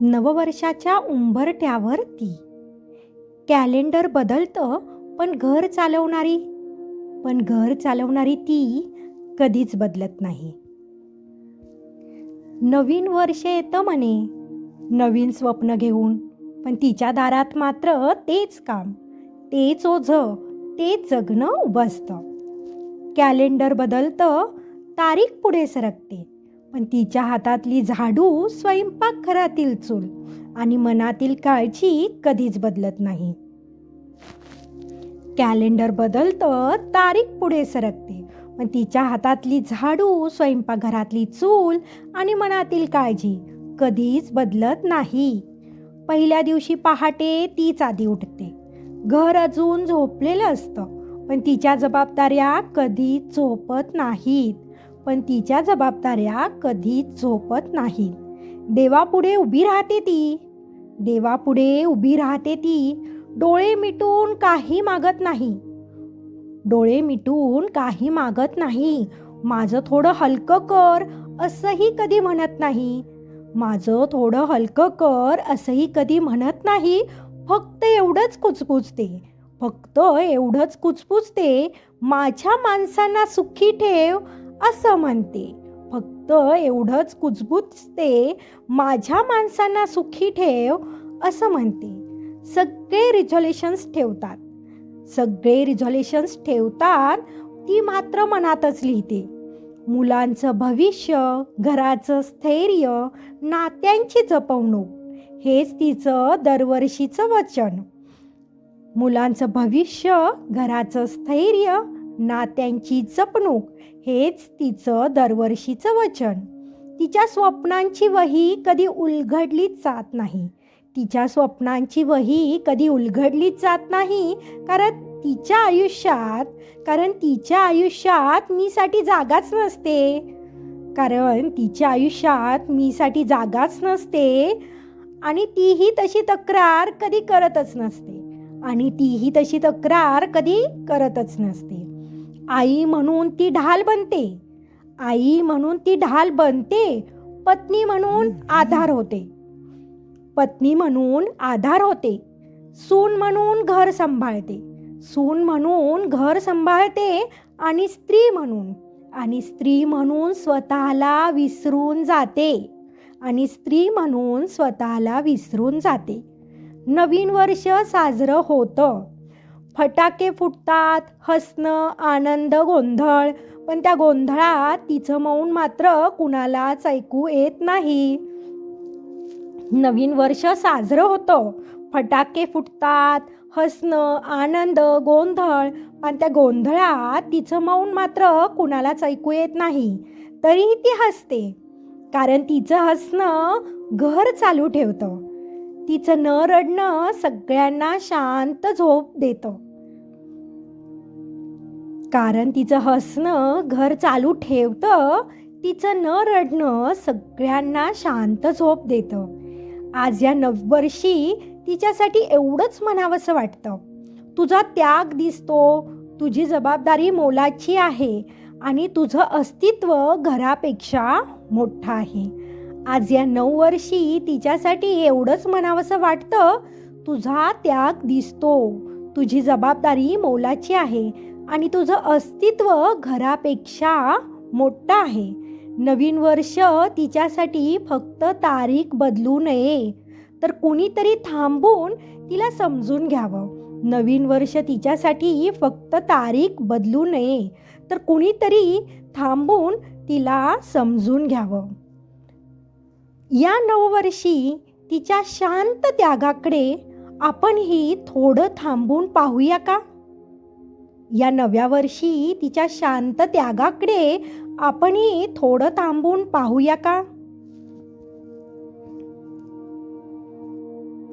नववर्षाच्या उंबरठ्यावर ती. कॅलेंडर बदलतं पण घर चालवणारी ती कधीच बदलत नाही. नवीन वर्ष येतं म्हणे नवीन स्वप्न घेऊन, पण तिच्या दारात मात्र तेच काम, तेच ओझं, तेच जगणं उभं असतं. कॅलेंडर बदलतं, तारीख पुढे सरकते, पण तिच्या हातातली झाडू, स्वयंपाकघरातील चूल आणि मनातील काळजी कधीच बदलत नाही. कॅलेंडर बदलतं, तारीख पुढे सरकते, पण तिच्या हातातली झाडू, स्वयंपाकघरातली चूल आणि मनातील काळजी कधीच बदलत नाही. पहिल्या दिवशी पहाटे तीच आधी उठते. घर अजून झोपलेलं असतं, पण तिच्या जबाबदाऱ्या कधीच झोपत नाहीत. देवापुढे उभी राहते ती. डोळे मिटून काही मागत नाही. माझं थोडं हलकं कर असंही कधी म्हणत नाही. फक्त एवढंच कुचपुचते, माझ्या माणसांना सुखी ठेव असं म्हणते. सगळे रिझोल्युशन्स ठेवतात, ती मात्र मनातच लिहिते. मुलांचं भविष्य, घराचं स्थैर्य, नात्यांची जपवणूक हेच तिचं दरवर्षीचं वचन. तिच्या स्वप्नांची वही कधी उलगडलीच जात नाही, कारण तिच्या आयुष्यात मीसाठी जागाच नसते. आणि तीही तशी तक्रार कधी करतच नसते. आई म्हणून ती ढाल बनते. पत्नी म्हणून आधार होते. सून म्हणून घर सांभाळते. आणि स्त्री म्हणून स्वतःला विसरून जाते. नवीन वर्ष साजरं होतं. फटाके फुटतात, हसणं, आनंद, गोंधळ, पण त्या गोंधळात तिचं मौन मात्र कुणालाच ऐकू येत नाही. नवीन वर्ष साजरं होतं, फटाके फुटतात, हसणं, आनंद, गोंधळ, पण त्या गोंधळात तिचं मौन मात्र कुणालाच ऐकू येत नाही. तरीही ती हसते, कारण तिचं हसणं घर चालू ठेवतं. तिचं न रडणं सगळ्यांना शांत झोप देतं. आज या नववर्षी तिच्यासाठी एवढंच म्हणावंसं वाटतं. तुझा त्याग दिसतो, तुझी जबाबदारी मोलाची आहे आणि तुझं अस्तित्व घरापेक्षा मोठं आहे. आज या नववर्षी तिच्यासाठी एवढंच म्हणावंसं वाटतं. तुझा त्याग दिसतो, तुझी जबाबदारी मोलाची आहे आणि तुझं अस्तित्व घरापेक्षा मोठं आहे. नवीन वर्ष तिच्यासाठी फक्त तारीख बदलू नये, तर कुणीतरी थांबून तिला समजून घ्यावं. या नववर्षी तिच्या शांत त्यागाकडे आपणही थोडं थांबून पाहूया का? या नव्या वर्षी तिच्या शांत त्यागाकडे आपणही थोडं थांबून पाहूया का?